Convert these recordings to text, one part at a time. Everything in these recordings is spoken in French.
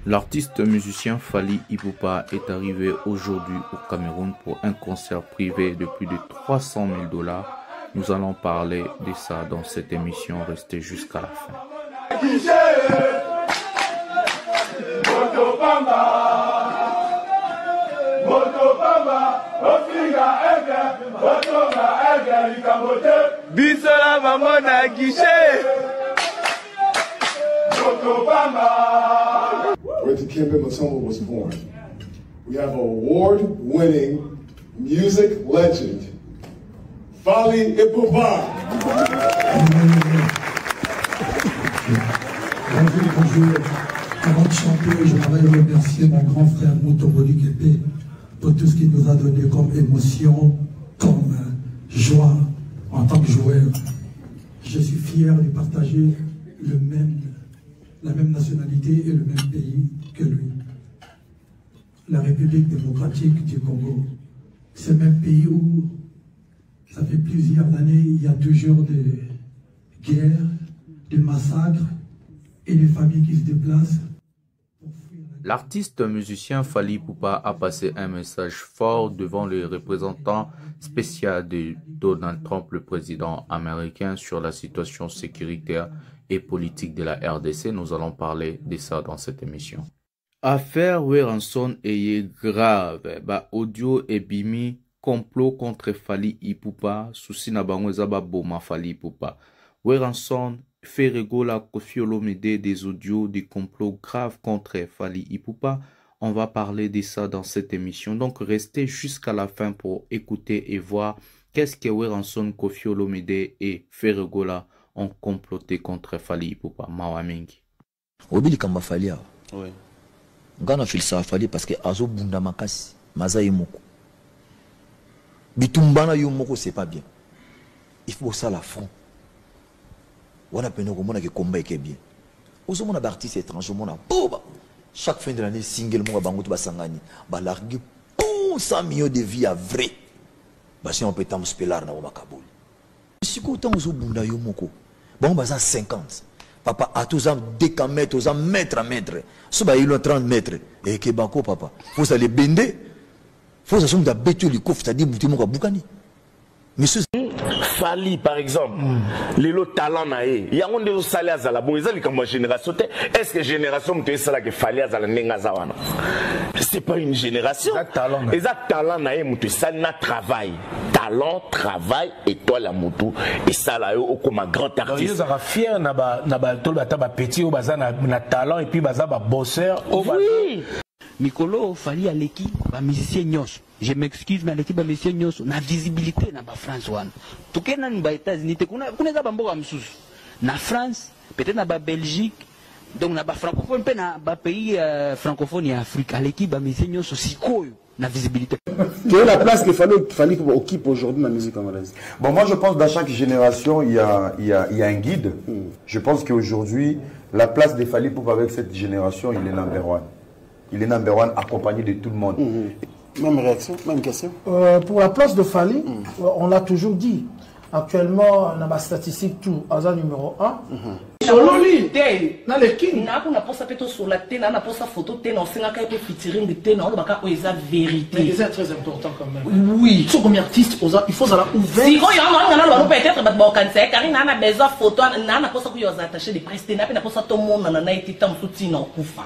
L'artiste musicien Fally Ipupa est arrivé aujourd'hui au Cameroun pour un concert privé de plus de 300 000 $. Nous allons parler de ça dans cette émission. Restez jusqu'à la fin. Where Dikembe Mutombo was born. We have award-winning music legend, Fally Ipupa. Bonjour. Avant de chanter, je voudrais remercier mon grand frère Mutombo Dikembe pour tout ce qu'il nous a donné comme émotion, comme joie en tant que joueur. Je suis fier de partager la même nationalité et le même pays que lui. La République démocratique du Congo, ce même pays où ça fait plusieurs années, il y a toujours des guerres, des massacres et des familles qui se déplacent. L'artiste musicien Fally Ipupa a passé un message fort devant le représentant spécial de Donald Trump, le président américain, sur la situation sécuritaire et politique de la RDC. Nous allons parler de ça dans cette émission. Affaire Weranson est grave. Audio et bimi complot contre Fally Ipupa. Souci na bango ezaba boma Fally Ipupa. Weranson fait rigoler Koffi Olomide des audios des complots graves contre Fally Ipupa. On va parler de ça dans cette émission. Donc restez jusqu'à la fin pour écouter et voir qu'est-ce que Weranson, Koffi Olomide et Ferregola ont comploté contre Fally Ipupa. Mawamingi. Obili kamba Fally. Oui. Ngana filsa Fally parce que azo bunda makasi maza yemoko. Bitumbana yomoko c'est pas bien. Il faut ça la front. On a peine au monde qui combat qui est bien. Aux hommes d'artistes étrangers, on a chaque fin de l'année single moi bango to basangani ba larguer 100 millions de vies à vrai. Bah si on peut tam spelar na makabuli. Si ko tant aux bunda yomoko. Bon baza 50. Papa a tous ans 2 mètres, aux ans mètre à mètre. So ba il 30 mètres et que banco papa. Faut ça les bender. Faut ça somme da betu li kof ça dit mutima ko bukani. Monsieur Fally par exemple, les lots talent naé. Il y a un des salés à la bon, ils ont comme génération. Est-ce que génération me ça que Fally à la nengazawana? C'est pas une génération. Ils ont talent naé, mutu ça na travail, talent, travail et toi la mutu et ça là au comme un grand artiste. Ils ont fier na ba tol ba petit au bazar na talent et puis bazar ba bosseur. Oui. Mikolo Fally à l'équipe, ba musicien nyos. Je m'excuse mais l'équipe ba musicien nyos na visibilité na ba France one. Tukena ni ba États-Unis te kuna za bamboka msusu. Na France, peut-être na ba Belgique, donc na ba francophone pe na ba pays francophone et Afrique. À l'équipe ba musicien nyos sikoyo na visibilité. Quelle est la place que Fally occupe aujourd'hui dans la musique congolaise? Bon, moi je pense que dans chaque génération, il y a un guide. Je pense qu'aujourd'hui, la place de Fally Ipupa avec cette génération, il est number one. Il est number one accompagné de tout le monde. Même réaction, même question. Pour la place de Fally, on l'a toujours dit. Actuellement, on a ma statistique tout, Aza numéro 1. Sololi, na le king. Na kuna posa peto sur la tête, na posa photo tête, on singa kai pe featuring de tête, na on baka oza vérité. Mais c'est très important quand même. Oui. Tout comme artiste, il faut ça ouvert. Si quand y a un peut-être ba bokanse, car na na besoin photo, na posa ku yoza attaché de prester, na posa tout monde na été tam souti na kufa.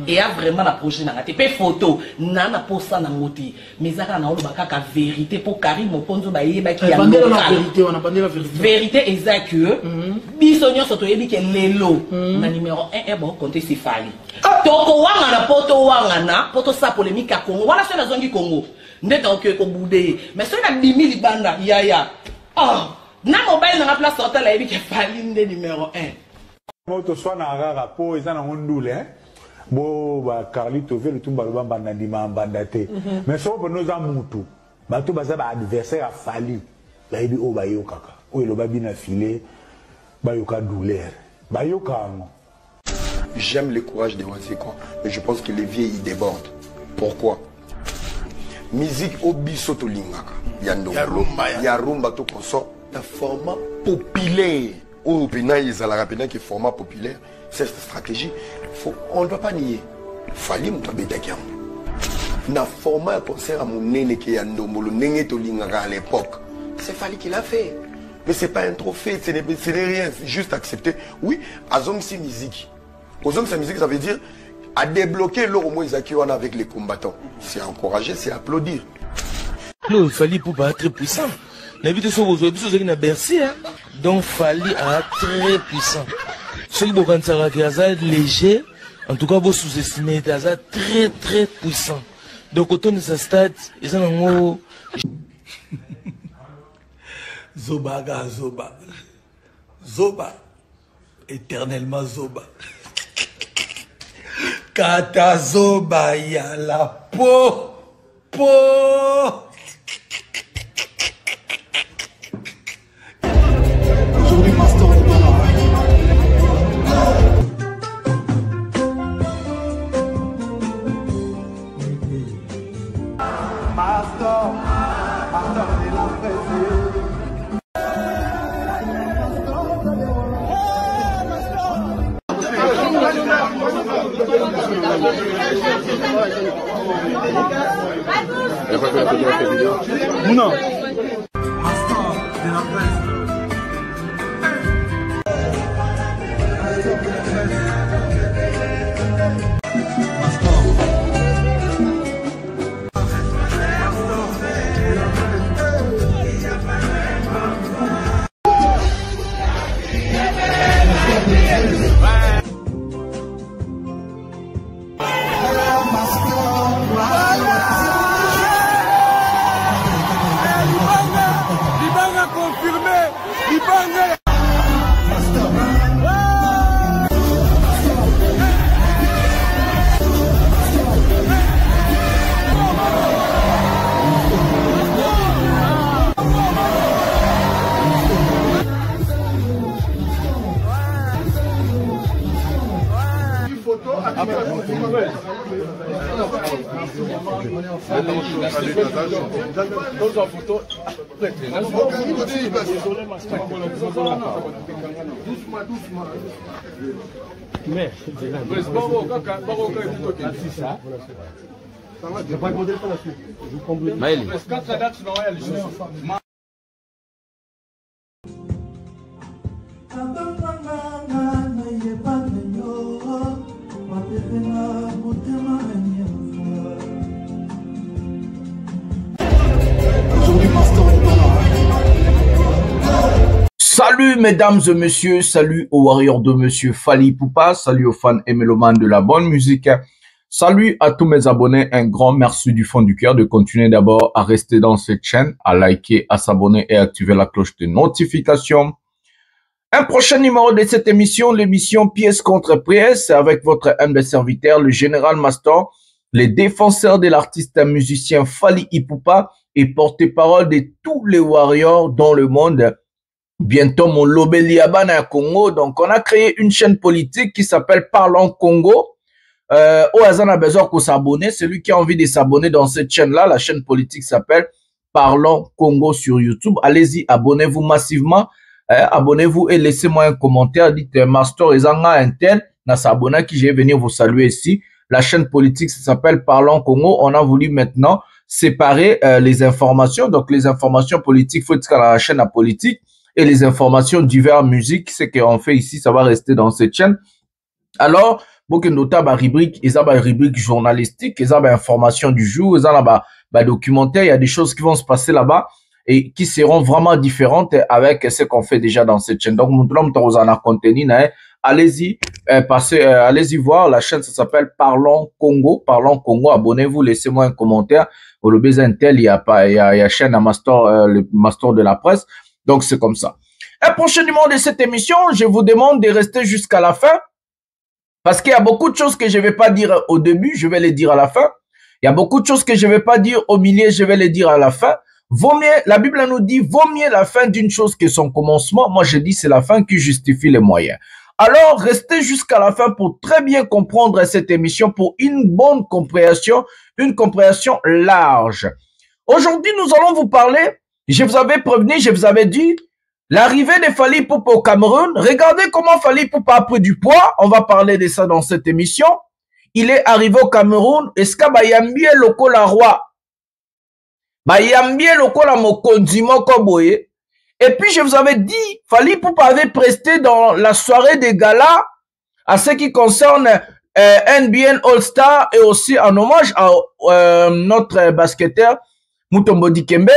Et a vraiment la projet na te pe photo, na posa na ngoti. Mais ça na on baka ka vérité pour Karim Oponzo ba yeba ki ya vérité, on a bandé la vérité. Vérité exact que bisonyo soto yebi ke lelo na numéro 1 bon compter c'est Fally. Toko wanga na poto sa polémique à Congo. Voilà c'est la zone du Congo. Ndeta que ko boudé. Mais c'est na bimi libanda ya. Ah, na mobile na place hôtel yebi ke Fally ndé numéro 1. Moto soit na rara po ezana ngondule hein. Bo ba Carlito ve le tumba lo banda ndima bandate. Mais so bo noza mutu. Ba to baza ba adversaire à Fally. Ba yebi o ba yo kaka. O lo ba bina filé. Ba yo ka douleur. Ba yo ka ngo. J'aime le courage de Wazekwa, mais je pense que les vieux ils débordent. Pourquoi? Musique obi soto lingaka. Ya rumba to konso. Un format populaire. Ou pena ils à la rapide qui format populaire. Cette stratégie, on ne doit pas nier. Fali mutabetaki yango. Na format concert à mon nene qui a ndombolo nene tolingaka à l'époque. C'est Fali qui l'a fait. Mais c'est pas un trophée, ce n'est rien, c'est juste accepter. Oui, azongsi musique. Azongsi musique, ça veut dire à débloquer l'eau au moins avec les combattants. C'est encourager, c'est applaudir. Non, Fali pour pas être très puissant. N'habite sur vos épisodes qui n'a Bercy, hein. Donc Fali est très puissant. Ceux qui sont léger, en tout cas, vous sous-estimez, très très puissant. Donc autour de sa stade, ils ont un mot. Zoba, Zoba. Zoba. Éternellement Zoba. Kata Zoba, ya la peau. Aujourd'hui, Master est pas là. Master est la fraise. Non. Salut mesdames et messieurs, salut aux warriors de monsieur Fali Poupa, salut aux fans et mélomanes de la bonne musique, salut à tous mes abonnés, un grand merci du fond du cœur de continuer d'abord à rester dans cette chaîne, à liker, à s'abonner et à activer la cloche de notification. Un prochain numéro de cette émission, l'émission pièce contre pièce, avec votre humble serviteur, le général Master, les défenseurs de l'artiste musicien Fali Ipupa et porte-parole de tous les warriors dans le monde. Bientôt mon lobeli abana à Congo, donc on a créé une chaîne politique qui s'appelle Parlons Congo. Au hasard a besoin de s'abonner, celui qui a envie de s'abonner dans cette chaîne-là, la chaîne politique s'appelle Parlons Congo sur YouTube. Allez-y, abonnez-vous massivement, abonnez-vous et laissez-moi un commentaire, dites Master Ezanga Intel, na s'abonner qui je vais venir vous saluer ici. La chaîne politique s'appelle Parlons Congo. On a voulu maintenant séparer les informations, donc les informations politiques, faut être dans la chaîne à politique. Et les informations diverses musique, ce qu'on fait ici, ça va rester dans cette chaîne. Alors, beaucoup de rubrique, ils ont une rubrique journalistique, ils ont une information du jour, ils ont un documentaire, il y a des choses qui vont se passer là-bas et qui seront vraiment différentes avec ce qu'on fait déjà dans cette chaîne. Donc, allez-y, allez-y voir, la chaîne, ça s'appelle Parlons Congo, abonnez-vous, laissez-moi un commentaire. Au Lobé Intel, il y a chaîne à Master, le Master de la presse. Donc, c'est comme ça. Un prochain numéro de cette émission, je vous demande de rester jusqu'à la fin. Parce qu'il y a beaucoup de choses que je ne vais pas dire au début, je vais les dire à la fin. Il y a beaucoup de choses que je ne vais pas dire au milieu, je vais les dire à la fin. Vaut mieux, la Bible nous dit, vaut mieux la fin d'une chose que son commencement. Moi, je dis, c'est la fin qui justifie les moyens. Alors, restez jusqu'à la fin pour très bien comprendre cette émission, pour une bonne compréhension, une compréhension large. Aujourd'hui, nous allons vous parler. Je vous avais prévenu, je vous avais dit, l'arrivée de Fali Poupa au Cameroun. Regardez comment Fali Poupa a pris du poids. On va parler de ça dans cette émission. il est arrivé au Cameroun, est-ce que bayambie lokola roi, bayambie lokola mokonzi moko boye. Et puis je vous avais dit, Fally Ipupa avait presté dans la soirée des galas à ce qui concerne NBN All-Star et aussi en hommage à notre basketteur Mutombo Dikembe.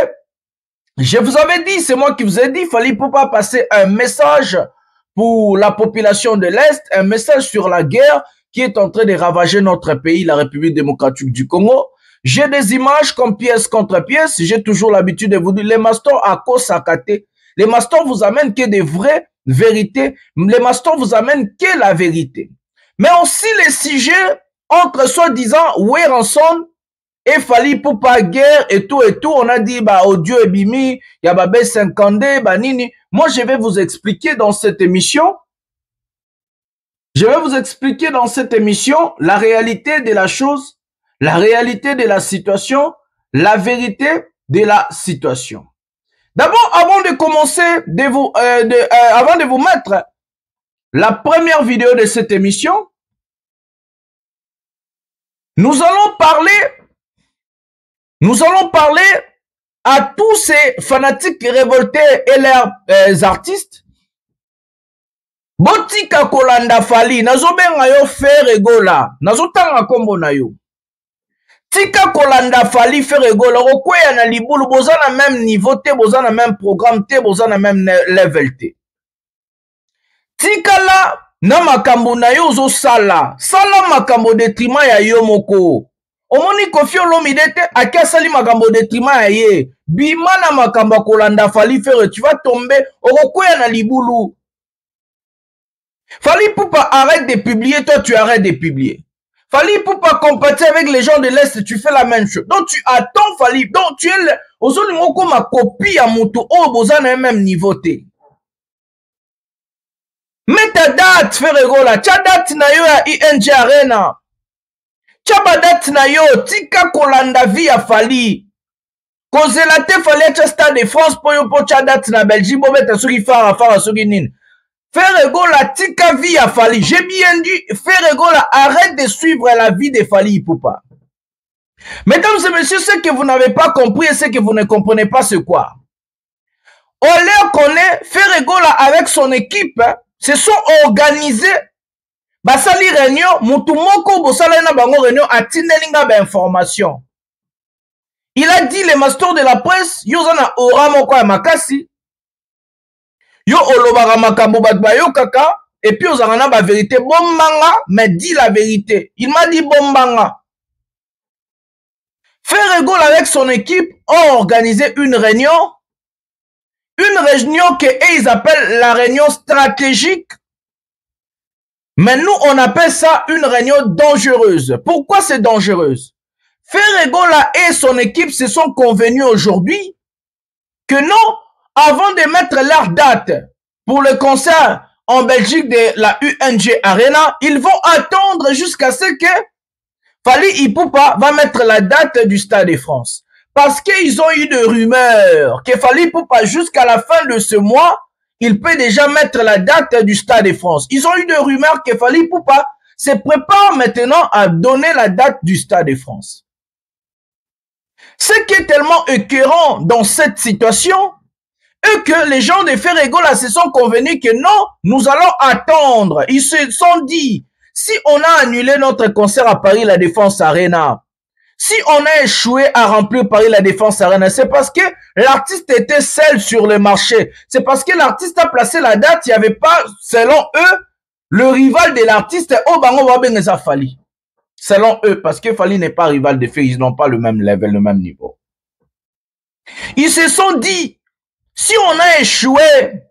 Je vous avais dit, c'est moi qui vous ai dit, Fally Ipupa passer un message pour la population de l'Est, un message sur la guerre qui est en train de ravager notre pays, la République démocratique du Congo. J'ai des images comme pièce contre pièce. J'ai toujours l'habitude de vous dire, les mastons à cause sakaté. Les mastons vous amènent que des vraies vérités. Les mastons vous amènent que la vérité. Mais aussi les sujets entre soi-disant Weranson et Fally Ipupa guerre et tout. On a dit, bah, audio et bimi, y a babé 50, bah, nini. Moi, je vais vous expliquer dans cette émission. Je vais vous expliquer dans cette émission la réalité de la chose, la réalité de la situation, la vérité de la situation. D'abord, avant de commencer, avant de vous mettre la première vidéo de cette émission, nous allons parler à tous ces fanatiques révoltés et leurs artistes. Botika kolanda Fally, nazobenga yo Ferregola, nazotanga kombo na yo. Tika kolanda Fally Ferregola, okweya na libulu, boza na même niveau te, boza na même programme te, boza na même level te. Tika la, na makambo na yo zo sala makambo detriment ya yo moko. Omoni Koffi Olomide te, ake asali makambo detriment ya ye. Bima na makambo kolanda Fally Ferregola, tu vas tomber, okweya na libulu. Fally Ipupa arrête de publier, toi tu arrêtes de publier. Fally Ipupa compatir avec les gens de l'Est, tu fais la même chose. Donc tu attends Fally, donc tu es le comme ma copie à moto, oh, boza na même niveau te. Mets ta date, Ferregola, tia date na yo à ING Arena. Tia ba date na yo, tika kolanda vi ya Fally. Kozela te Fally tia Stade de France, po yo po tia date na Belgique, bo beta soki fara soki nini. Ferregola tika vie à Fally. J'ai bien dit, Ferregola arrête de suivre la vie de Fally Ipupa. Mesdames et messieurs, ce que vous n'avez pas compris et ce que vous ne comprenez pas, c'est quoi? On les connaît, Ferregola avec son équipe, se sont organisés. Basali réunion, mutumoko bosala na bango réunion a tinelinga ba information. Il a dit les masters de la presse, yozana oramo kwa makasi. Yo olobaka makambo bat bayo kaka et puis ozanga ba vérité bombanga mais dis la vérité. Il m'a dit bombanga. Ferregola avec son équipe ont organisé une réunion que ils appellent la réunion stratégique. Mais nous on appelle ça une réunion dangereuse. Pourquoi c'est dangereuse? Ferregola et son équipe se sont convenus aujourd'hui que non, avant de mettre leur date pour le concert en Belgique de la UNG Arena, ils vont attendre jusqu'à ce que Fally Ipupa va mettre la date du Stade de France. Parce qu'ils ont eu de rumeurs que Fally Ipupa, jusqu'à la fin de ce mois, il peut déjà mettre la date du Stade de France. Ils ont eu de rumeurs que Fally Ipupa se prépare maintenant à donner la date du Stade de France. Ce qui est tellement écœurant dans cette situation, et que les gens de Ferregola se sont convenus que non, nous allons attendre. Ils se sont dit, si on a annulé notre concert à Paris La Défense Arena, si on a échoué à remplir Paris La Défense Arena, c'est parce que l'artiste était seul sur le marché. C'est parce que l'artiste a placé la date, il n'y avait pas, selon eux, le rival de l'artiste, oh bango wabeneza Fally. Selon eux, parce que Fally n'est pas rival de Ferregola, ils n'ont pas le même level, le même niveau. Ils se sont dit, si on a échoué,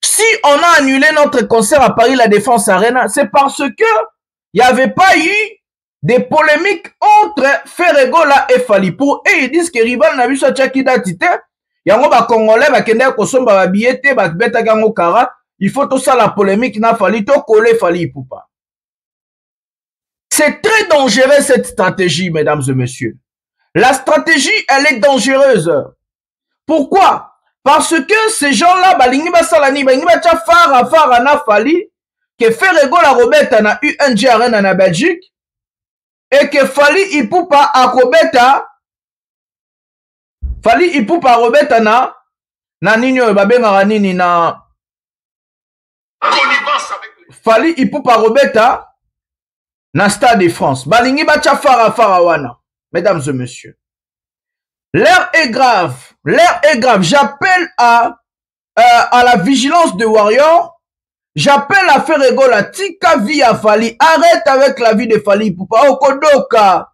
si on a annulé notre concert à Paris La Défense Arena, c'est parce que il n'y avait pas eu des polémiques entre Ferregola et Fally. Pour eux, ils disent que rival n'a vu ça tchaki datite. Yango ba Congolais ba kende kosomba ba biete ba beta gango kara. Il faut tout ça la polémique n'a Fally to coller Fally Ipupa. C'est très dangereux cette stratégie, mesdames et messieurs. La stratégie, elle est dangereuse. Pourquoi? Parce que ces gens-là, balingi basalani, balingi bacha fara na Fally, que Ferrego la Robeta na UNG Arena na Belgique et que Fally Ipupa a Robeta na nini babenga nini na Fally Ipupa Robeta na Stade de France. Balingi bacha fara wana. Mesdames et messieurs. L'heure est grave. J'appelle à la vigilance de Warrior. J'appelle à Ferrego la tika vie à Fally. Arrête avec la vie de Fally Ipupa. Okodoka.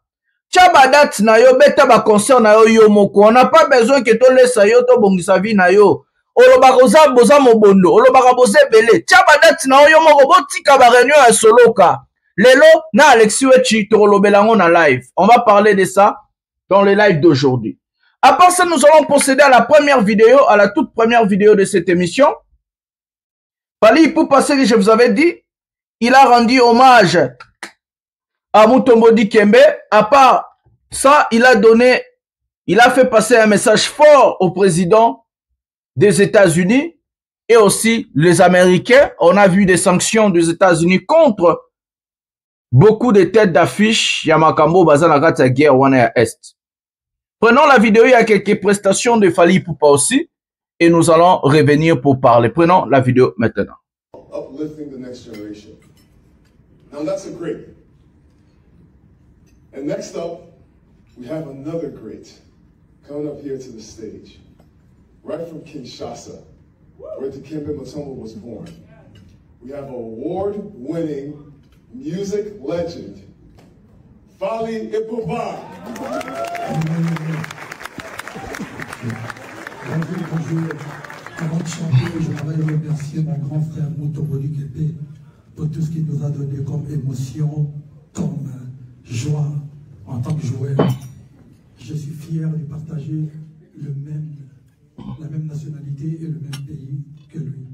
Tchabadat na yo beta ba concert na yo yo moko. On n'a pas besoin que to laisse yo to bongisa vie na yo. Oloba koza boza mobondo. Oloba boze belé. Tchabadat na yo moko bo tika ba réunion à soloka. Lelo na Alexis Wechi to lobelango na live. On va parler de ça dans le live d'aujourd'hui. À part ça, nous allons procéder à la première vidéo, à la toute première vidéo de cette émission. Fally Ipupa, ce que je vous avais dit, il a rendu hommage à Mutombo Dikembe. À part ça, il a fait passer un message fort au président des États-Unis et aussi les Américains. On a vu des sanctions des États-Unis contre beaucoup de têtes d'affiche. Yamakambo Bazanagata guerre Wana Est. Prenons la vidéo, il y a quelques prestations de Fally Ipupa aussi et nous allons revenir pour parler. Prenons la vidéo maintenant. Uplifting the next generation. Now that's a great. And next up, we have another great coming up here to the stage. Right from Kinshasa, where Dikembe Mutombo was born. We have award-winning music legend, Fally Ipupa. Bonjour. Avant de chanter, je voudrais remercier mon grand frère Mutombo Dikembe pour tout ce qu'il nous a donné comme émotion, comme joie en tant que joueur. Je suis fier de partager la même nationalité et le même pays que lui.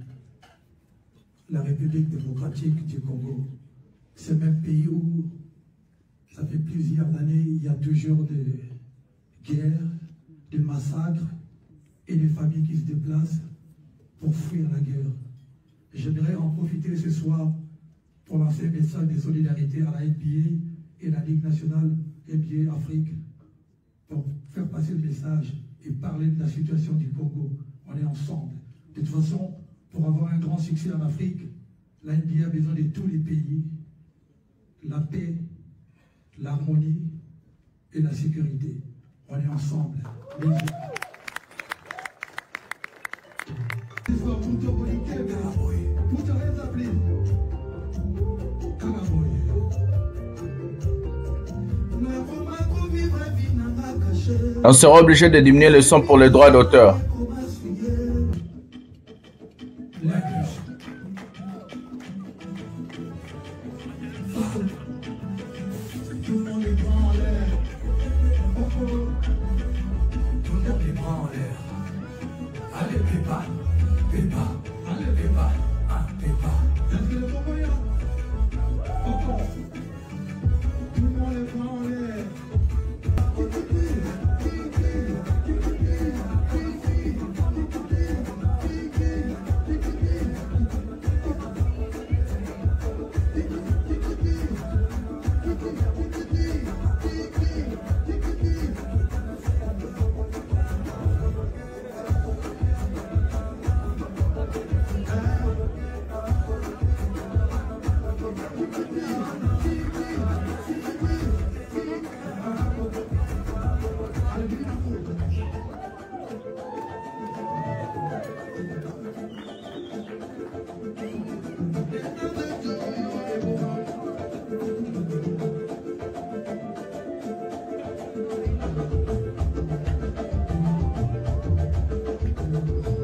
La République démocratique du Congo. C'est le même pays où ça fait plusieurs années, il y a toujours des guerres, des massacres et des familles qui se déplacent pour fuir la guerre. J'aimerais en profiter ce soir pour lancer un message de solidarité à la NBA et la Ligue nationale NBA Afrique pour faire passer le message et parler de la situation du Congo. On est ensemble. De toute façon, pour avoir un grand succès en Afrique, la NBA a besoin de tous les pays. La paix, l'harmonie et la sécurité. On est ensemble. On sera obligé de diminuer le son pour les droits d'auteur.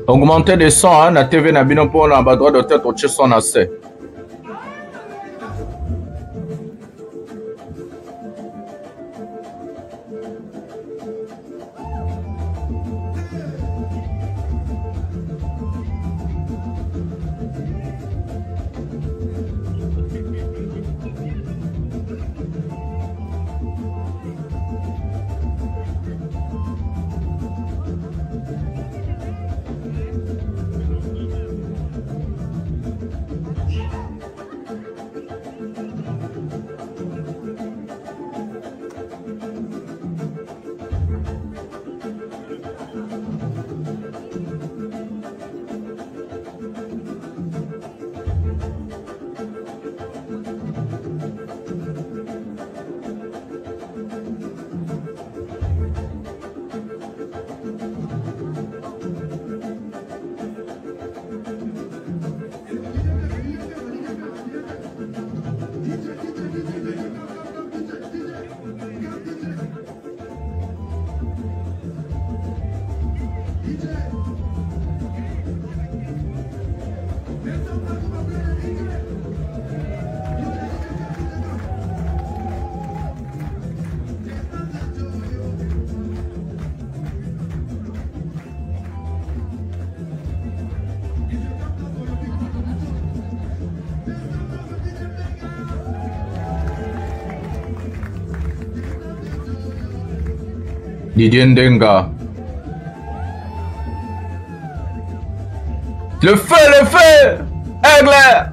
Augmenter le son, hein, la TV n'a bien pour la droit d'auteur au son assez. Didier Ndenga. Le feu, Aigle.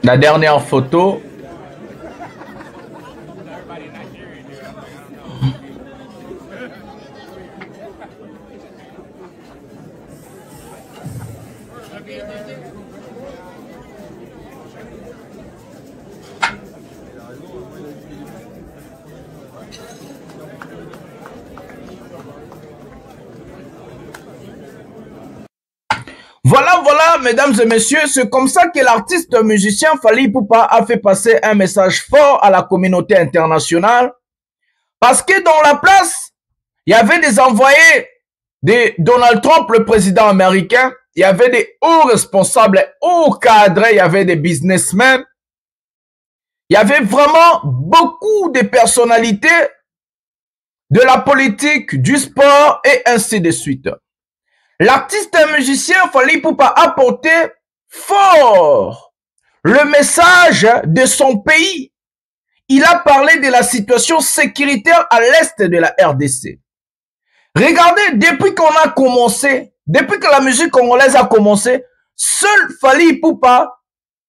La dernière photo. Voilà, mesdames et messieurs, c'est comme ça que l'artiste musicien Fally Ipupa a fait passer un message fort à la communauté internationale. Parce que dans la place, il y avait des envoyés de Donald Trump, le président américain. Il y avait des hauts responsables, hauts cadres, il y avait des businessmen. Il y avait vraiment beaucoup de personnalités de la politique, du sport et ainsi de suite. L'artiste musicien Fally Ipupa a porté fort le message de son pays. Il a parlé de la situation sécuritaire à l'est de la RDC. Regardez, depuis qu'on a commencé, depuis que la musique congolaise a commencé, seul Fally Ipupa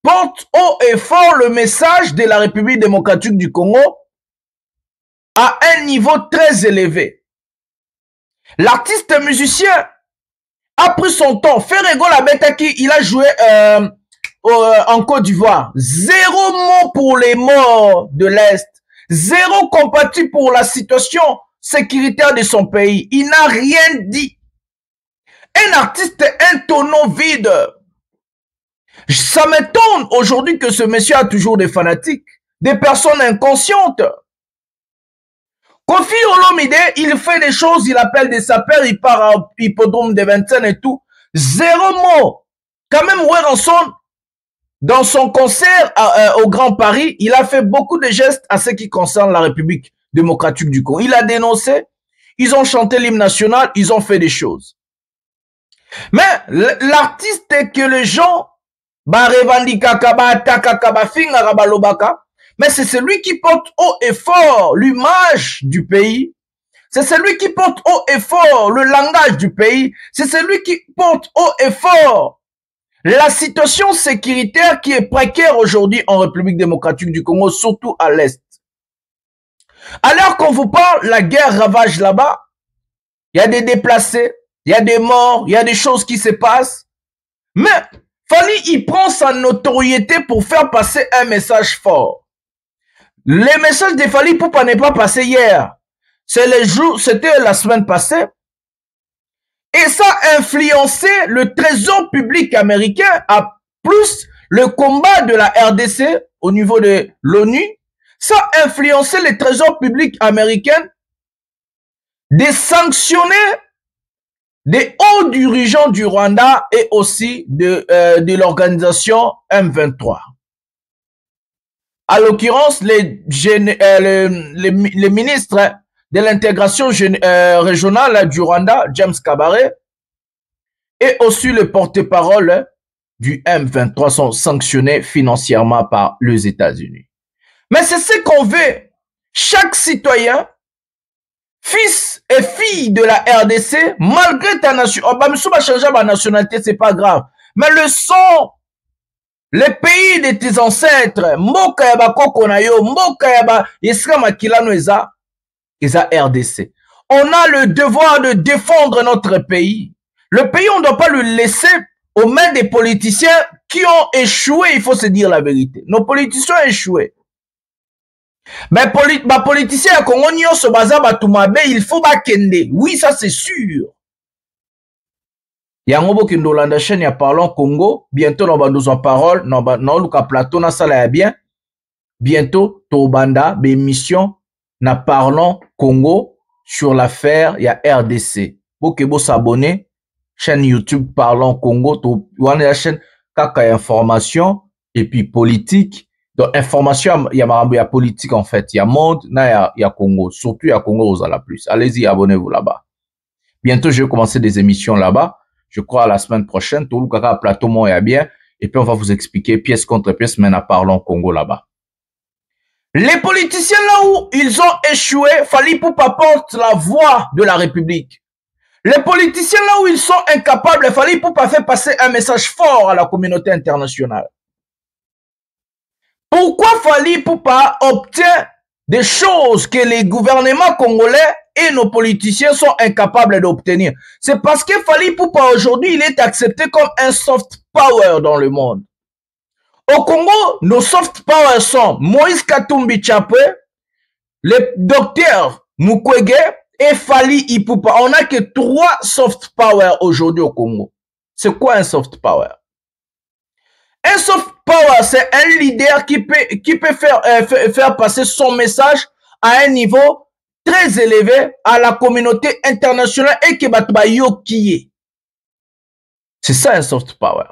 porte haut et fort le message de la République démocratique du Congo à un niveau très élevé. L'artiste musicien a pris son temps. Ferrego Labetaki, il a joué en Côte d'Ivoire. 0 mot pour les morts de l'Est. 0 compatie pour la situation sécuritaire de son pays. Il n'a rien dit. Un artiste, un tonneau vide. Ça m'étonne aujourd'hui que ce monsieur a toujours des fanatiques, des personnes inconscientes. Kofi Olomide, il fait des choses, il appelle des sapeurs, il part à hippodrome de Vincennes et tout. 0 mot. Quand même, Werenson, dans son concert au Grand Paris, il a fait beaucoup de gestes à ce qui concerne la République démocratique du Congo. Il a dénoncé, ils ont chanté l'hymne national, ils ont fait des choses. Mais l'artiste que les gens, mais c'est celui qui porte haut et fort l'image du pays. C'est celui qui porte haut et fort le langage du pays. C'est celui qui porte haut et fort la situation sécuritaire qui est précaire aujourd'hui en République démocratique du Congo, surtout à l'Est. Alors qu'on vous parle, la guerre ravage là-bas. Il y a des déplacés, il y a des morts, il y a des choses qui se passent. Mais Fally, il prend sa notoriété pour faire passer un message fort. Le message de Fally Ipupa n'est pas passé hier. C'était la semaine passée. Et ça a influencé le trésor public américain, à plus le combat de la RDC au niveau de l'ONU. Ça a influencé le trésor public américain de sanctionner des hauts dirigeants du Rwanda et aussi de l'organisation M23. À l'occurrence, les ministres de l'intégration régionale du Rwanda, James Kabaré, et aussi le porte-parole du M23 sont sanctionnés financièrement par les États-Unis. Mais c'est ce qu'on veut. Chaque citoyen, fils et fille de la RDC, malgré ta nationalité, c'est pas grave. Mais le son, les pays de tes ancêtres, Mboka Yaba Kokonayo, Mboka Yaba Yesra Makilano Eza RDC. On a le devoir de défendre notre pays. Le pays, on ne doit pas le laisser aux mains des politiciens qui ont échoué, il faut se dire la vérité. Nos politiciens ont échoué. Ben, politicien à Congo, il faut bakende. Oui, ça c'est sûr. Yangobo Kindolanda chaîne ya parlons Congo. Bientôt, on va nous en parole. Non, Luka Plateau, na sala ya bien. Bientôt, Tobanda, bémission. na Parlons Congo sur l'affaire, il y a RDC. Pour que vous s'abonnez, chaîne YouTube Parlons Congo, vous avez la chaîne kaka information et puis politique. Donc, information, il y a politique en fait. Il y a monde, il y a Congo. Surtout, il y a Congo aux la plus. Allez-y, abonnez-vous là-bas. Bientôt, je vais commencer des émissions là-bas. Je crois à la semaine prochaine. Tout le kaka plateau, moi, est bien. Et puis, on va vous expliquer pièce contre pièce, mais en Parlons Congo là-bas. Les politiciens là où ils ont échoué, Fally Ipupa porte la voix de la République. Les politiciens là où ils sont incapables, Fally Ipupa fait passer un message fort à la communauté internationale. Pourquoi Fally Ipupa obtient des choses que les gouvernements congolais et nos politiciens sont incapables d'obtenir? C'est parce que Fally Ipupa aujourd'hui, il est accepté comme un soft power dans le monde. Au Congo, nos soft power sont Moïse Katumbi Chapwe, le docteur Mukwege et Fally Ipupa. On n'a que 3 soft power aujourd'hui au Congo. C'est quoi un soft power? Un soft power, c'est un leader qui peut faire passer son message à un niveau très élevé à la communauté internationale et qui va yokiye. C'est ça un soft power.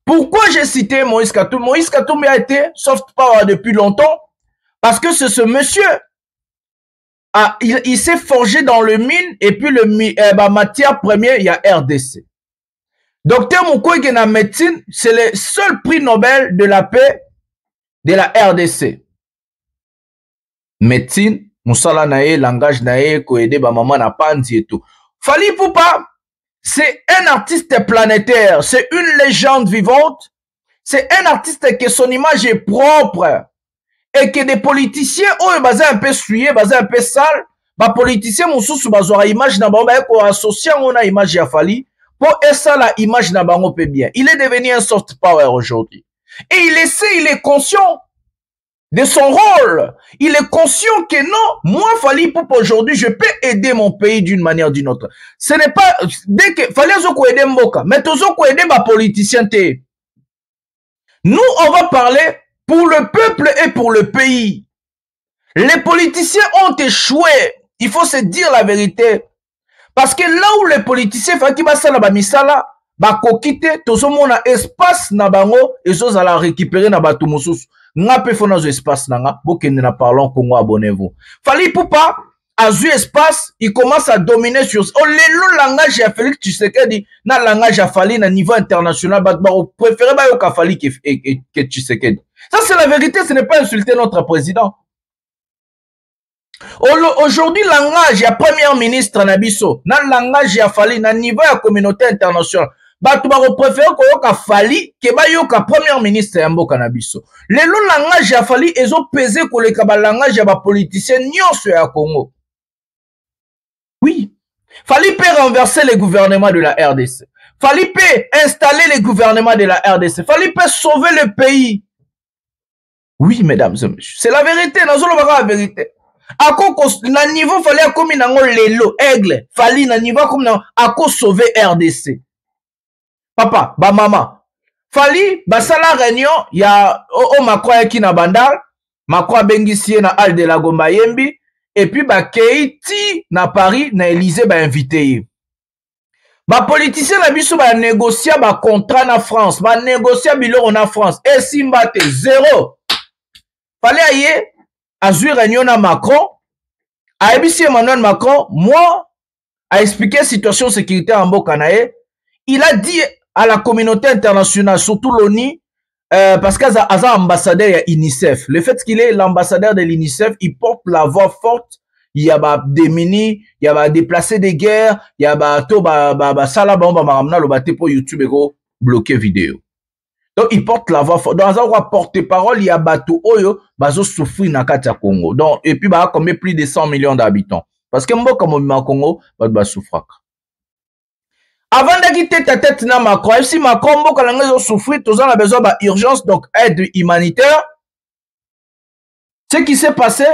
Pourquoi j'ai cité Moïse Katumbi? Moïse Katumbi a été soft power depuis longtemps parce que c'est ce monsieur. Il s'est forgé dans le mine et puis matière première, il y a RDC. Docteur Mukwege na médecine, c'est le seul prix Nobel de la paix de la RDC. Médecine, Moussala nae, langage nae, koede ba maman na panzi et tout. Fally Ipupa, c'est un artiste planétaire, c'est une légende vivante, c'est un artiste que son image est propre et que des politiciens, oh, basé un peu souillé, basé un peu sale, bah politiciens moussous bazora image na bango ko associé on a image ya Fally pour ça la image na bango peut bien. Il est devenu un soft power aujourd'hui. Et il est conscient de son rôle. Il est conscient que non, moi, Fally Ipupa aujourd'hui, je peux aider mon pays d'une manière ou d'une autre. Ce n'est pas, dès que, Fally Azoko aider Mboka, mais Tozoko aider ma politicien. Nous, on va parler pour le peuple et pour le pays. Les politiciens ont échoué. Il faut se dire la vérité. Parce que là où les politiciens, Faki Basala Bamisala, bakokite, tozomona espace na bango, ezo ala récupérer na batu mususu. Nga pe fona zo espace nanga, bokende na Parlons Congo, abonnez-vous. Fally Ipupa a eu espace, il commence à dominer sur le langage à Félix Tshisekedi, na langage à Fally na niveau international, préférez ba yoka Fally que Tshisekedi. Ça c'est la vérité, ce n'est pas insulter notre président. Aujourd'hui, langage ya premier ministre Nabiso, na langage ya Fally na niveau ya communauté internationale. Batu ba préférer ko yoka Fally ke ba yoka premier ministre ya mboka na biso. Le langage ya Fally ezo peser ko leka ba langage ya ba politicien nyonso ya Congo. Oui. Fally peut renverser les gouvernements de la RDC. Fally peut installer les gouvernements de la RDC. Fally peut sauver le pays. Oui, mesdames et messieurs. C'est la vérité, nazolo baka la vérité. Ako na niveau Fally akomi nango lelo aigle. Fally na niveau comme na ako sauver RDC. Papa, ba mama. Fally, basala réunion, ya Macron yaki na bandal, Macron bengisie na Al de la Gomba Yembi, et puis ba Keiti na Paris, na Élysée ba invité. Ba politicien na biso ba négocier ba contrat na France, ba négocier biloko na France, et simbate zéro. Fally aye, azui réunion na Macron, a ebisi Emmanuel Macron, moi, a expliqué situation sécuritaire en Bokanae, il a dit à la communauté internationale, surtout l'ONU, parce qu'il y a un ambassadeur à UNICEF. Le fait qu'il est l'ambassadeur de l'UNICEF, il porte la voix forte. Il y a des mini, il y a des déplacés de guerre, il y a tout, pour YouTube et bloquer vidéo. Donc, il porte la voix forte. Dans un porte-parole, il y a bateau oyo, bazo souffrir na katia Congo. Donc, et puis, bah, combien plus de 100 millions d'habitants. Parce que moi, comme au Congo, bah, souffrir. Avant de quitter ta tête na Macron, si Macron mboka langa zo souffrir, tous on a besoin d'urgence, donc aide humanitaire. Ce qui s'est passé,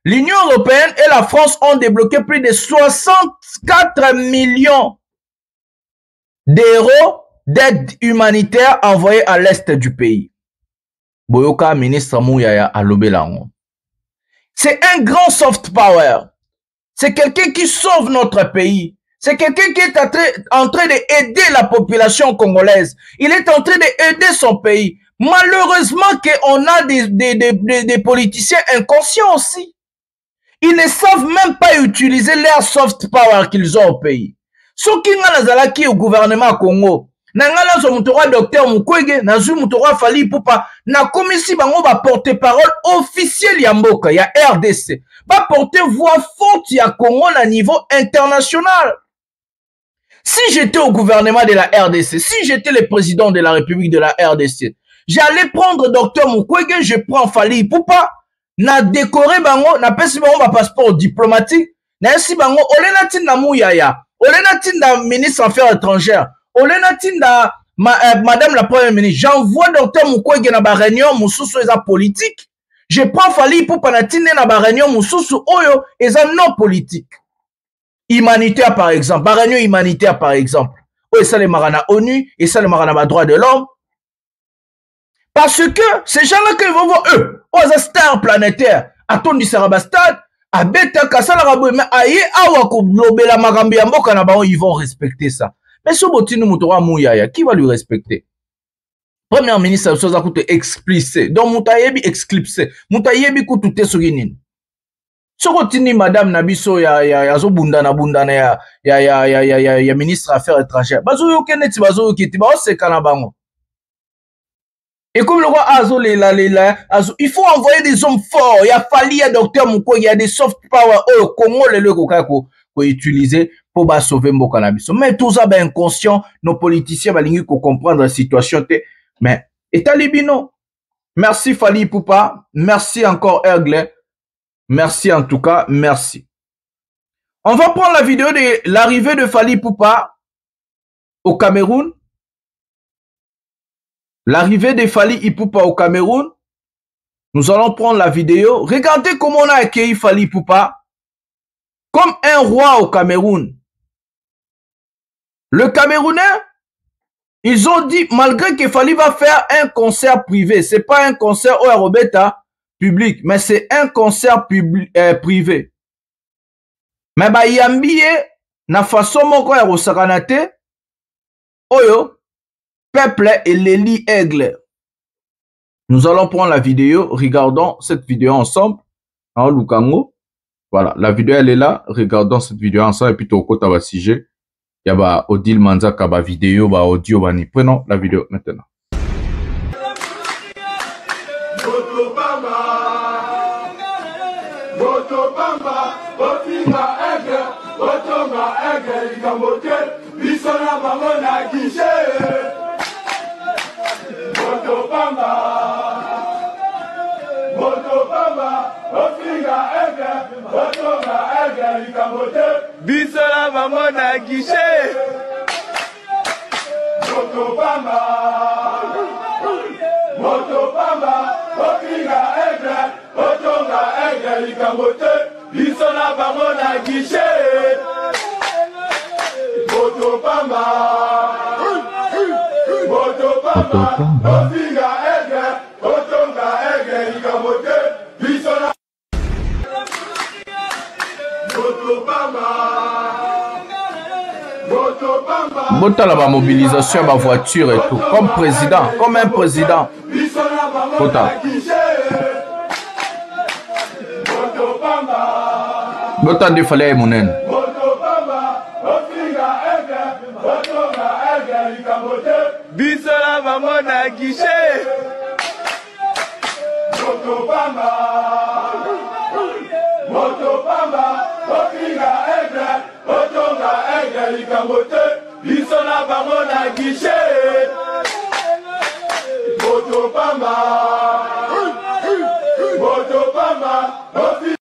l'Union européenne et la France ont débloqué plus de 64 millions d'euros d'aide humanitaire envoyée à l'est du pays. Boyoka ministre Mouyaya a lobé lango. C'est un grand soft power. C'est quelqu'un qui sauve notre pays. C'est quelqu'un qui est en train d'aider la population congolaise. Il est en train d'aider son pays. Malheureusement qu'on a des politiciens inconscients aussi. Ils ne savent même pas utiliser leur soft power qu'ils ont au pays. Ce qui est au gouvernement Congo, nangala so mutora docteur Mukwege, nazu mutora Fally Ipupa, na komisi bango ba porte-parole officiel ya mboka, ya RDC. Ba porter voix forte ya Congo na niveau international. Si j'étais au gouvernement de la RDC, si j'étais le président de la République de la RDC, j'allais prendre docteur Mukwege, je prends Fally Ipupa, na décorer bango, na pesi bango ba passeport diplomatique, na si bango olena tinda muyaya, olena tinda ministre affaires étrangères, olena tinda madame la première ministre, j'envoie docteur Mukwege na ba réunion mususu eza politique, je prends Fally Ipupa na tinde na ba réunion mususu oyo eza non politique. Humanitaire par exemple, ba réunion humanitaire par exemple, oyo ça les marana ONU et ça les marana ba droits de l'homme. Parce que ces gens-là qui vont voir eux, aux stars planétaires, à ton du Sarabastad, à Beta Kassala Rabou, mais aïe, awa la Magambi Amboka Nabao, ils vont respecter ça. Mais ce Botino Moutora Mouyaya, qui va lui respecter? Premier ministre, ça a coûté explicé. Donc, Moutayebi explicé. Moutayebi coûte sur Guinée. Ce Botini, madame Nabiso, ya Bundana, ya ministre affaires étrangères. Bazo Yokeneti, Bazo Yoketi, Bao Sekanabango. Et comme le roi Azo, il faut envoyer des hommes forts. Il y a Fally, il y a docteur Mukwege, il y a des soft power au Congo, pour utiliser pour sauver mon cannabis. Mais tout ça, ben inconscient, nos politiciens, ben pour comprendre la situation. Mais, et Talibino. Merci Fally Ipupa. Merci encore Ergle. Merci en tout cas, merci. On va prendre la vidéo de l'arrivée de Fally Ipupa au Cameroun. L'arrivée de Fally Ipupa au Cameroun, nous allons prendre la vidéo. Regardez comment on a accueilli Fally Ipupa comme un roi au Cameroun. Le Camerounais, ils ont dit, malgré que Fally va faire un concert privé, c'est pas un concert au Robeta public, mais c'est un concert privé. Mais bah yambiye na façon moko ya rosakanate oyo peuple et l'Eli Aigle. Nous allons prendre la vidéo. Regardons cette vidéo ensemble. En Lukango. Voilà. La vidéo, elle est là. Regardons cette vidéo ensemble. Et puis, au côté, va sujet. Il y a ba Odile Manzaka, ba vidéo, ba audio, ba ni. Prenons la vidéo maintenant. Bisola maman na guichet. Motopamba, Motopamba, Ofinga Aigle, Otonga Aigle, Ikamote, Bisola maman na guichet. Motopamba, Motopamba, Ofinga Aigle, Otonga Aigle, Ikamote, Bisola. Bota la mobilisation, ma voiture et tout. Comme président, comme un président. Bota. Bota de fallait mounen. Bisola maman na guichet. Motopamba, Ofinga Aigle, Otonga Aigle, Ikamote, Bisola bango na guichet. Motopamba, Motopamba, Ofinga.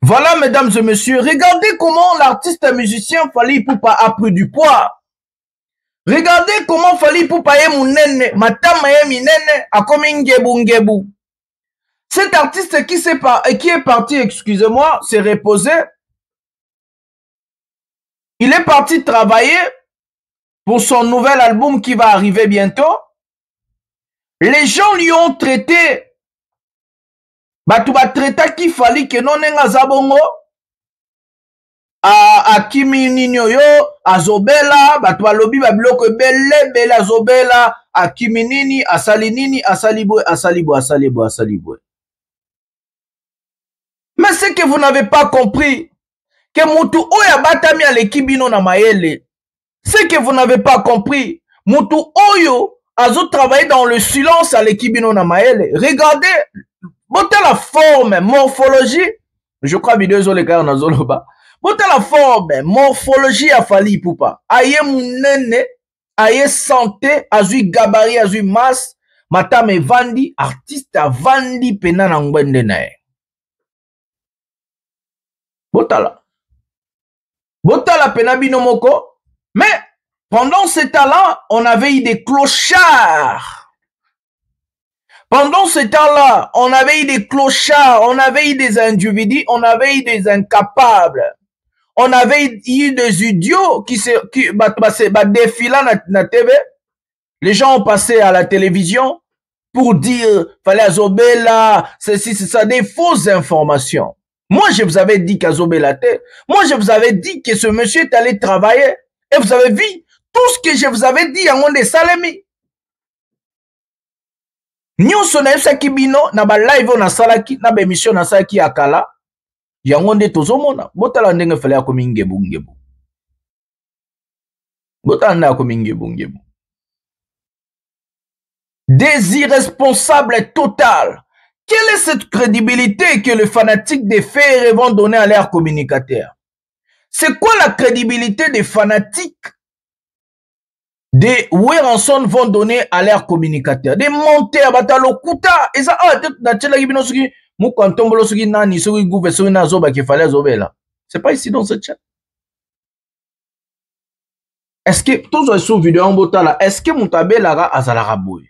Voilà, mesdames et messieurs, regardez comment l'artiste musicien Fally Ipupa a pris du poids. Regardez comment Fally Ipupa est mounene, matama est minene, a comme ngebu. Cet artiste qui est parti, excusez-moi, s'est reposé. Il est parti travailler pour son nouvel album qui va arriver bientôt. Les gens lui ont traité Batu ba traita ki fali ke non nenga zabongo. A kimi ninyo yo, a zobela, batu ba lobi ba biloko belle, bela zobela, a kimi nini, a sali nini, a salibwe, a salibwe, a salibwe, a salibwe. Mais c'est que vous n'avez pas compris que Moutou Oya Batami a l'équibino na maele. C'est que vous n'avez pas compris. Moutou Oyo a travaillé dans le silence à l'équibino na maele. Regardez, montez la forme, morphologie. Je crois vidéo sur les gars na zoloba. Montez la forme, morphologie a Fali Poupa. Aye mounene, aye santé, azui gabarit, azui masse. Matame Vandi, artiste a Vandi pena na ngwende nae. Botala. Botala penabino moko. Mais, pendant ce temps-là, on avait eu des clochards. Pendant ce temps-là, on avait eu des clochards, on avait eu des individus, on avait eu des incapables. On avait eu des idiots qui défilaient na TV. Les gens ont passé à la télévision pour dire, fallait Azobela, ceci, c'est ça, des fausses informations. Moi, je vous avais dit qu'Azobela était. Moi, je vous avais dit que ce monsieur est allé travailler. Et vous avez vu tout ce que je vous avais dit en des salami. Nous sommes Sakibino, na ba live na salaki, na ba émission na salaki akala. Yangonde tozomona. Botala ndenge fallait akomi ngebu. Botala akomi ngebu. Des irresponsables total. Quelle est cette crédibilité que les fanatiques des faits vont donner à leurs communicateurs? C'est quoi la crédibilité des fanatiques des Weranson vont donner à leurs communicateurs? Des monteurs, batalokuta, et ça, c'est pas ici dans cette chaîne. Est-ce que, tous les sous-vidéos en botala, est-ce que Moutabe Lara Azalaraboui?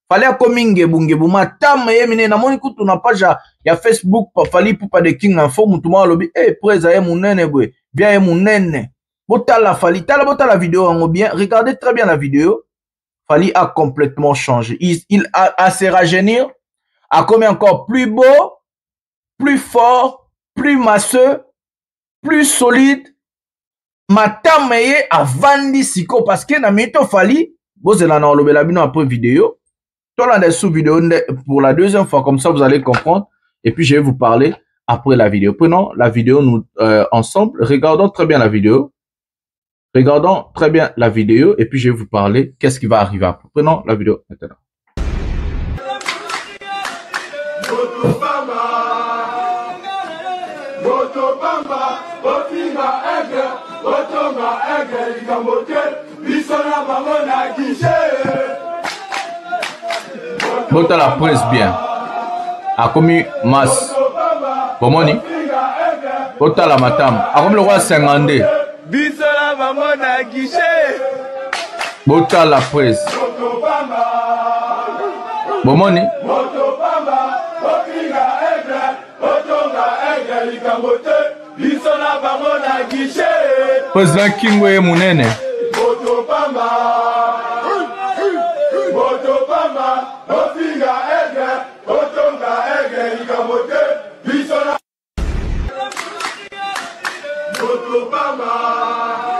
Fallait comme ngebu matam yemine na moni kutu na page ya Facebook pa fali pupa de King Info mutuma lobi preza ye munene bwe bien ye munene botala fali tala botala vidéo en bien regardez très bien la vidéo. Fali a complètement changé, il a se rajeunir, a comme encore plus beau, plus fort, plus masseux, plus solide. Matam ye a vandi siko parce que na mito Fali bozela na lobela bino après vidéo. Dans la sous-vidéo pour la deuxième fois, comme ça vous allez comprendre. Et puis je vais vous parler après la vidéo. Prenons la vidéo nous ensemble. Regardons très bien la vidéo. Regardons très bien la vidéo. Et puis je vais vous parler qu'est-ce qui va arriver après. Prenons la vidéo maintenant. Bota la presse bien. A commis masse. Bomoni. Bota la matam. A comme le roi 50. Bota la presse. Bomoni. Président Kingwe Munene.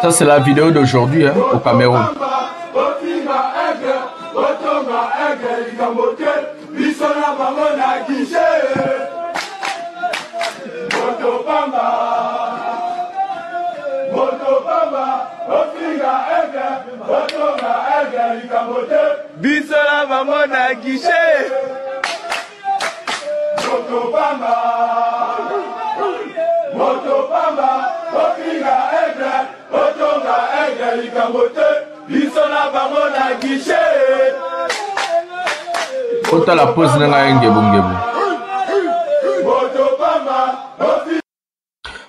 Ça c'est la vidéo d'aujourd'hui au Cameroun. La pose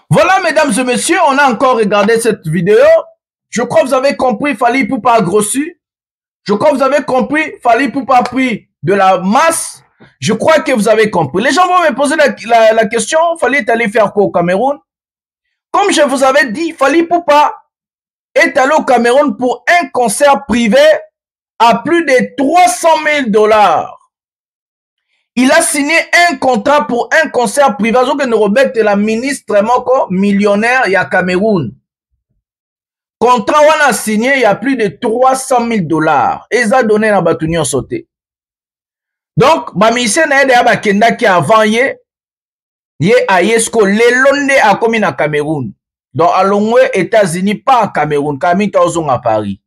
voilà, mesdames et messieurs, on a encore regardé cette vidéo. Je crois que vous avez compris, Fali Poupa a grossi. Je crois que vous avez compris, Fali Poupa a pris de la masse. Je crois que vous avez compris. Les gens vont me poser la question, Fali est allé faire quoi au Cameroun? Comme je vous avais dit, Fali Poupa est allé au Cameroun pour un concert privé à plus de 300 000 $. Il a signé un contrat pour un concert privé. Robert est la ministre moko millionnaire il y a Cameroun. Contrat on a signé il y a plus de 300 000 $. Et ça a donné la batounion sauté. Donc, ma mission est de kenda qui avant ye a yesko lelonde a commis na Cameroun. Donc, à l'ongwe États-Unis, pas à Cameroun. Cameroun est à Paris.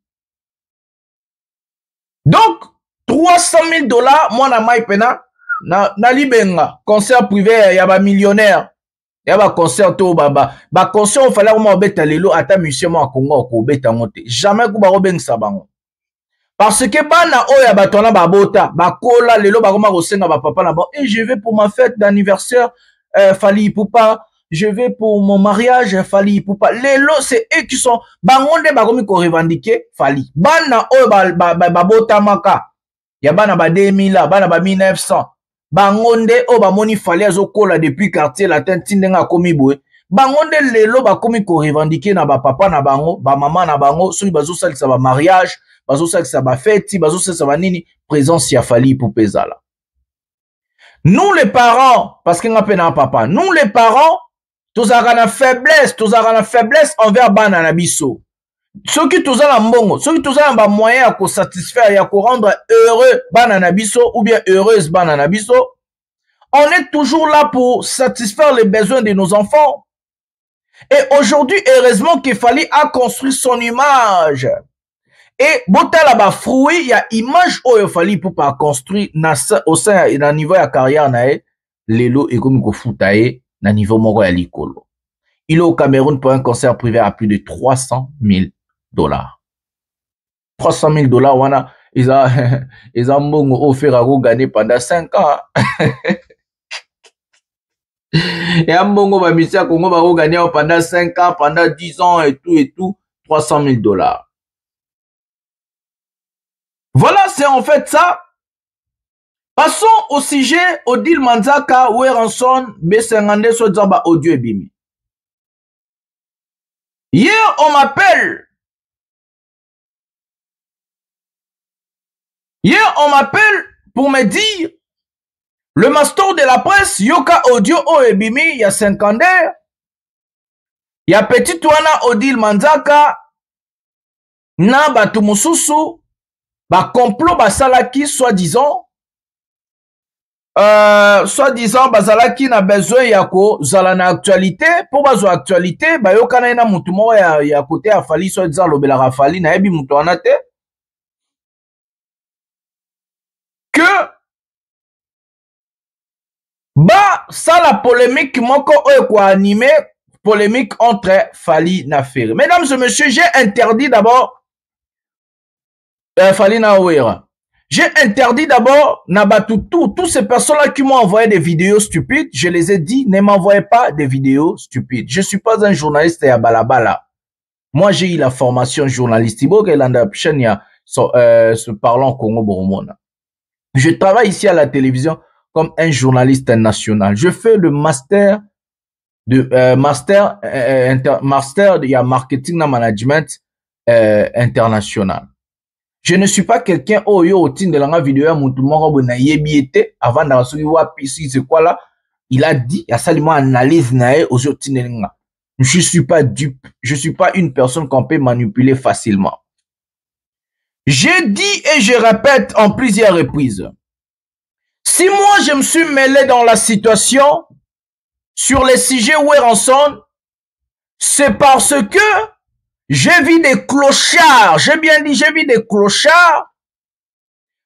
Donc, 300 000 $, moi na maipena. Na libenga concert privé ya ba millionnaire ya ba concert to baba ba concert il fallait vraiment beta lelo ata monsieur mo Congo ko beta monte jamais ku ba robengisa bango parce que bana o ya batona ba bota ba kola lelo ba koma ko senga ba papa na ba et je vais pour ma fête d'anniversaire Fally Ipupa, je vais pour mon mariage Fally Ipupa. Lelo c'est eux qui sont bangonde ba komi ko revendiquer Fally bana o ba bota maka ya bana ba 2000 bana ba 1900 bangonde o ba moni Fally azokola depuis quartier latin tindenga komi boue bangonde lelo ba komi ko revendiquer na ba papa na bango ba mama na bango soki bazo salisa ba mariage bazo salisa ba fête bazo salisa ba nini présence ya Fally Ipupa ezala. Nous les parents parce que nga pena papa nous les parents tozaka na faiblesse envers bana na biso. Ceux qui tous ont mbongo, ceux qui tous ont ba moyen à satisfaire et à rendre heureux bananabiso ou bien heureuse bananabiso, on est toujours là pour satisfaire les besoins de nos enfants. Et aujourd'hui, heureusement qu'il fallait construire son image. Et botala ba fruit, il y a image où il fallait pour pas construire au sein d'un niveau de carrière nae, lelo et comme ko foutaye na niveau moro ya likolo. Il est au Cameroun pour un concert privé à plus de 300 000 $. 300 000 $, wana, ils ont mbongo offert à gagner pendant 5 ans. Et un mbongo ba misia Congo va gagner pendant 5 ans, pendant 10 ans et tout, 300 000 $. Voilà, c'est en fait ça. Passons au sujet Odile Manzaka, Weranson, B50 Sodzamba Audio et Bimi. Hier, on m'appelle. Hier, on m'appelle pour me dire le master de la presse, Yoka Audio Oebimi, il y a 50 heures. Il y a petit Touana Odile Manzaka, na Batumususu, ba complot basalaki, soi-disant, bazalaki na besoin yako, zala na actualité, pour bazo actualité, ba yoka na ina mutumo ya côté ya Fally, soi-disant lobela Fally, na ebi mutu anate, que bah ça la polémique moko quoi animé polémique entre Fally na Ferry. Mesdames et messieurs, j'ai interdit d'abord Fally na Ouera. J'ai interdit d'abord tous ces personnes-là qui m'ont envoyé des vidéos stupides. Je les ai dit, ne m'envoyez pas des vidéos stupides. Je suis pas un journaliste à balabala. Moi, j'ai eu la formation journalistique. Se parlant Congo Boromona. Je travaille ici à la télévision comme un journaliste national. Je fais le master de master de marketing and management international. Je ne suis pas quelqu'un yo au de la vidéo moutoumoro na yebiete avant d'assurer wapi c'est quoi là. Il a dit il y a seulement analyse nae aux otinelinga. Je suis pas dupe, je suis pas une personne qu'on peut manipuler facilement. J'ai dit et je répète en plusieurs reprises. Si moi je me suis mêlé dans la situation sur les sujets Weranson, c'est parce que j'ai vu des clochards, j'ai bien dit, j'ai vu des clochards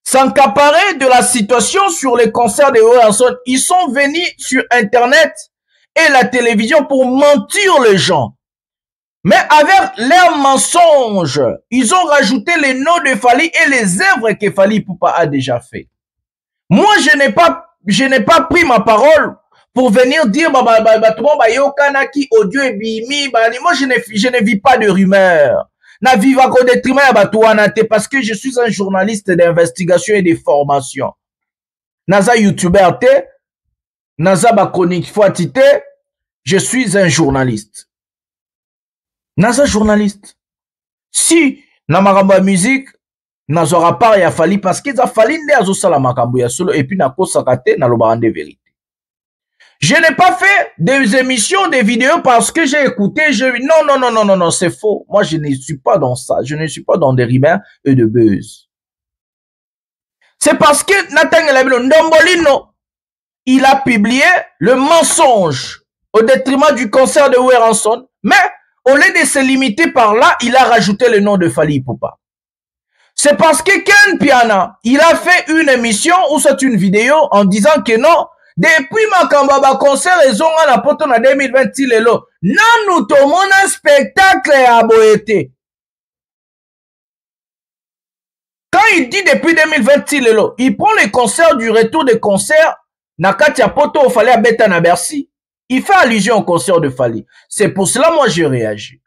s'encaparer de la situation sur les concerts de Weranson. Ils sont venus sur Internet et la télévision pour mentir les gens. Mais avec leurs mensonges, ils ont rajouté les noms de Fally et les œuvres que Fally Ipupa a déjà fait. Moi, je n'ai pas pris ma parole pour venir dire moi je ne vis pas de rumeurs. Na viva ko de parce que je suis un journaliste d'investigation et de formation. Naza YouTuber te, naza ba chronique foatite, je suis un journaliste. Naza journaliste. Si na maramba musique nazwaka part ya Fali parce que za Fali nde azosala makambo ya solo et puis nakosaka te nalobaka nde vérité. Je n'ai pas fait des émissions, des vidéos parce que j'ai écouté, non, c'est faux. Moi, je ne suis pas dans ça. Je ne suis pas dans des rumeurs et de buzz. C'est parce que Nathan Ndombolino, il a publié le mensonge au détriment du concert de Werrason, mais au lieu de se limiter par là, il a rajouté le nom de Fally Ipupa. C'est parce que Ken Piana, il a fait une émission ou c'est une vidéo en disant que non, depuis Makamba concert et zonga na poto na 2020 lelo, nanu to mona spectacle à Boété. Quand il dit depuis 2020 lelo, il prend les concerts du retour des concerts na Katia poto au Fally à Beta na Bercy. Il fait allusion au concert de Fally. C'est pour cela moi j'ai réagi.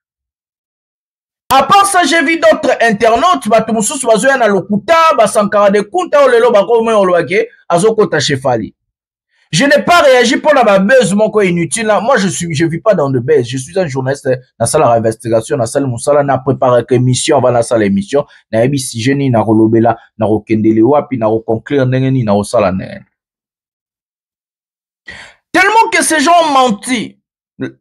À part ça, j'ai vu d'autres internautes, Batumusus Bazoya na Lokuta, Basankara de Kunta, Olelo Bakome Olwake, Azokota chez Fally. Je n'ai pas réagi pour la buzz, mon quoi inutile. Là. Moi, je vis pas dans de buzz. Je suis un journaliste dans la salle d'investigation, dans la salle Moussala, n'a préparé l'émission avant la salle d'émission. N'a ébi si je n'ai n'a relobela, n'a rekendele wapi, n'a reconclure n'engeni, n'a osala n'engeni. Tellement que ces gens ont menti.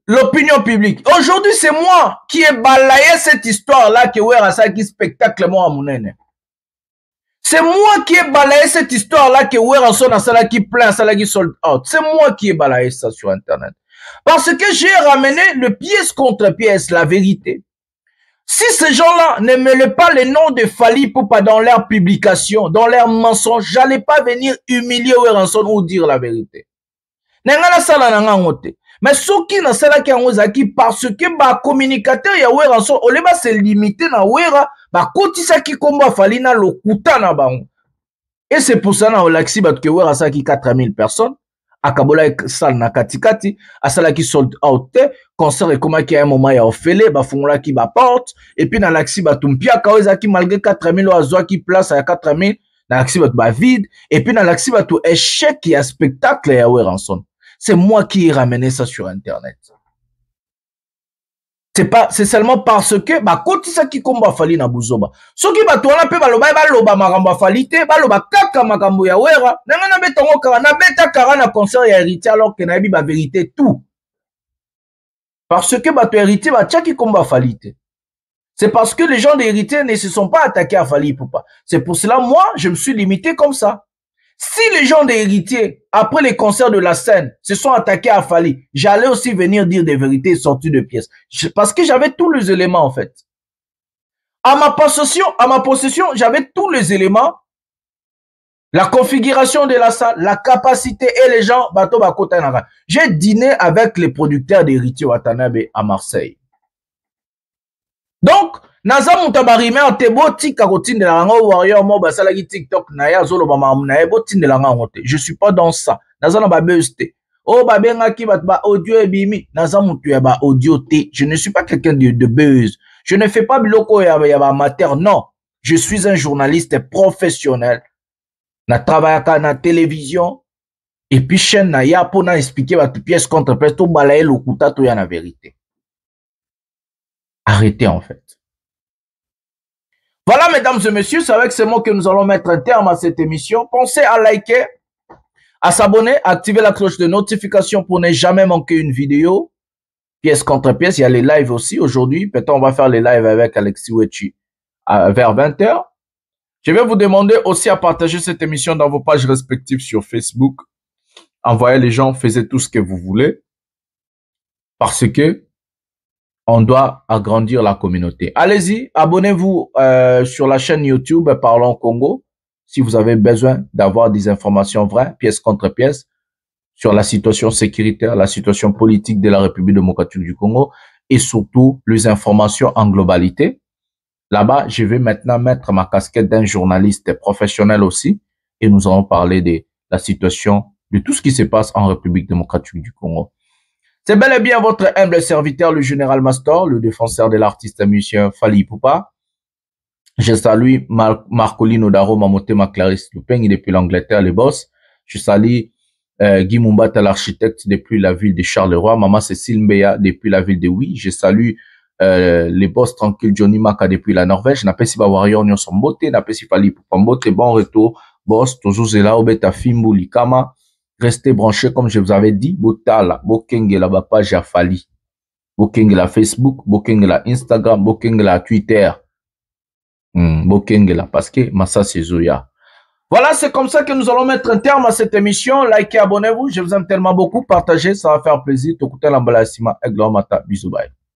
L'opinion publique. Aujourd'hui, c'est moi qui ai balayé cette histoire-là que Werrasaki spectacle moi à Mounene. C'est moi qui ai balayé cette histoire-là que Werrason a sala qui plein, sala qui sold out. C'est moi qui ai balayé ça sur Internet. Parce que j'ai ramené le pièce contre pièce, la vérité. Si ces gens-là ne mêlent pas les noms de Fally Ipupa dans leur publication, dans leurs mensonges, j'allais pas venir humilier Werrason ou dire la vérité. Nengana sala nanga ngote. Mais ce qui n'a pas été parce que ba communicateur ya Werrason ole ba se limiter na Wera ba kotisa ki komba Fally na lokuta na bango. Et c'est pour ça na olaxi ba que Werrason ki 4000 personnes akabola sal na katikati asala ki sold out concert et comment ki a un moment ya ofele ba fungola ki ba porte et puis na laxi ba tumpia kaweza ki malgré 4000 oazo ki place ya 4000 na laxi ba vide et puis na laxi ba tout échec ya spectacle ya Werrason. C'est moi qui ai ramené ça sur Internet. C'est seulement parce que, bah, quand ça qui combat Fally na buzoba. Ce qui va tourner pe baloba baloba makambo Fally te, baloba kaka makambo ya Wera. Nanga na betongo kara na beta kara na concert ya héritier alors que na bi ba vérité tout. Parce que bah to héritier bah tcha qui combat Fally te. C'est parce que les gens d'héritier ne se sont pas attaqués à Fally Ipupa. C'est pour cela moi je me suis limité comme ça. Si les gens d'héritier, après les concerts de la scène, se sont attaqués à Fally, j'allais aussi venir dire des vérités sorties de pièces. Parce que j'avais tous les éléments, en fait. À ma possession, j'avais tous les éléments. La configuration de la salle, la capacité et les gens, bateau bakota nara. J'ai dîné avec les producteurs d'héritier Watanabe à Marseille. Donc, naza mutabari me antebo tika kotinde la rango warrior mo basala ki TikTok na ya zolo ba mamu na ebo tinde la rango te. Je suis pas dans ça. Naza na ba buzz te. Oh ba benga ki bat ba audio e bimi. Naza mutu ya ba audio te. Je ne suis pas quelqu'un de buzz. Je ne fais pas biloko ya ba amateur. Non. Je suis un journaliste professionnel. Na travaillaka na télévision. Et puis chaîne na ya pour na expliquer ba pièce contre pièce to balaye lokuta to ya na vérité. Arrêtez en fait. Voilà, mesdames et messieurs, c'est avec ces mots que nous allons mettre un terme à cette émission. Pensez à liker, à s'abonner, à activer la cloche de notification pour ne jamais manquer une vidéo. Pièce contre pièce, il y a les lives aussi aujourd'hui. Peut-être on va faire les lives avec Alexis Wechi vers 20h. Je vais vous demander aussi à partager cette émission dans vos pages respectives sur Facebook. Envoyez les gens, faites tout ce que vous voulez. Parce que on doit agrandir la communauté. Allez-y, abonnez-vous sur la chaîne YouTube Parlons Congo si vous avez besoin d'avoir des informations vraies, pièce contre pièce, sur la situation sécuritaire, la situation politique de la République démocratique du Congo et surtout les informations en globalité. Là-bas, je vais maintenant mettre ma casquette d'un journaliste professionnel aussi et nous allons parler de la situation, de tout ce qui se passe en République démocratique du Congo. C'est bel et bien votre humble serviteur, le général Mastor, le défenseur de l'artiste musicien Fally Ipupa. Je salue Marcolino Daro Mamotema Clarisse Lupeng depuis l'Angleterre, les boss. Je salue Guy Mumbata, l'architecte depuis la ville de Charleroi. Maman Cécile Mbeya depuis la ville de Oui. Je salue les boss tranquilles Johnny Maka depuis la Norvège. N'a pas si ba warrior nyon son beauté, n'a pas si fali pour beauté. Bon retour, boss, toujours là, obeta fimbu likama. Restez branchés comme je vous avais dit. Botala, bokenge la page à Fali. Bokenge la Facebook, bokenge la Instagram, bokenge la Twitter. Bokenge la parce que Massa c'est Zoya. Voilà, c'est comme ça que nous allons mettre un terme à cette émission. Likez, abonnez-vous. Je vous aime tellement beaucoup. Partagez, ça va faire plaisir. Tokuta l'emballage, Sima, Eglo, Mata, bisous, bye.